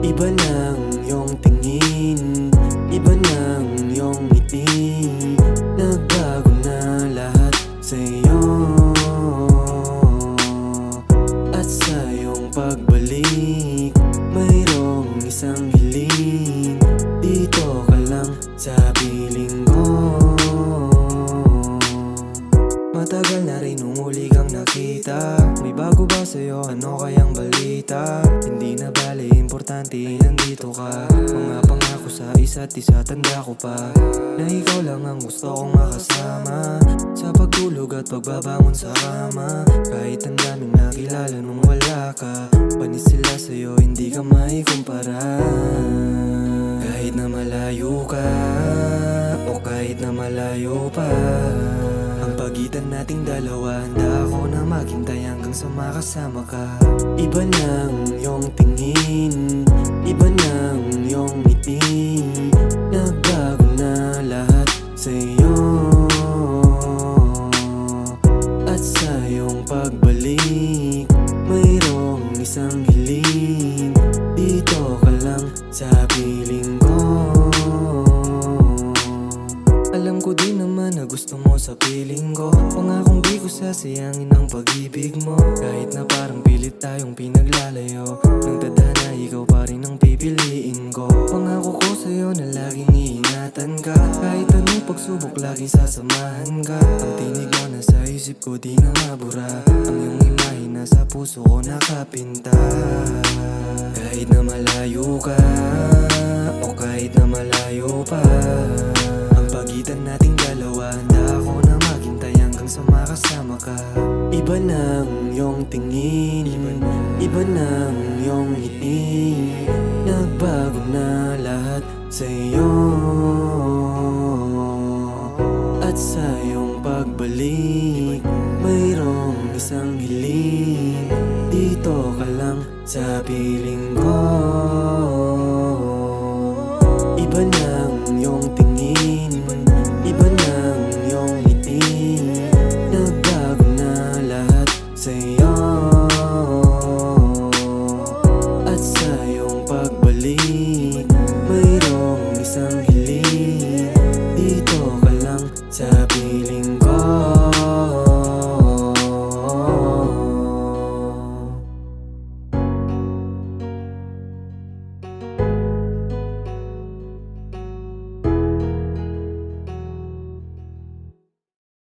Iba ng iyong tingin, iba ng iyong ngiti. Nagbago na lahat sa'yo, at sa iyong pagbalik mayroong isang hiling. Dito ka lang sa piling ko. Matagal na rin nung huli kang nakita. May bago ba sa'yo? Ano kayang balita? Hindi na bale, importante nandito ka. Mga pangako sa isa't isa, tanda ko pa na ikaw lang ang gusto kong makasama sa pagtulog at pagbabangon sa kama. Kahit ang daming nakilala nung wala ka, panis sila sa'yo, hindi ka maikumpara. Kahit na malayo ka, o kahit na malayo pa, ang pagitan nating dalawa, handa ako na maghintay hanggang sa makasama ka. Iba ng iyong tingin, iba ng iyong ngiti. Nagbago na lahat sa'yo, at sa iyong pagbalik mayroong isang hiling. Dito ka lang sa piling ko. Alam ko din naman na gusto mo sa piling ko. Pangakong di ko sasayangin ang pag-ibig mo. Kahit na parang pilit tayong pinaglalayo, ng tadhana ikaw pa rin ang pipiliin ko. Pangako ko sa'yo na laging iingatan ka. Kahit anong pagsubok laging sasamahan ka. Ang tinig mo na sa isip ko di na mabura. Ang iyong imahe na sa puso ko nakapinta. Kahit na malayo ka, o kahit na malayo pa, pagitan nating dalawa, handa ako na maghintay hanggang sa makasama ka. Iba ng iyong tingin, iba ng iyong ngiti. Nagbago na lahat sa'yo, at sa iyong pagbalik mayroong isang hiling. Dito ka lang sa piling ko.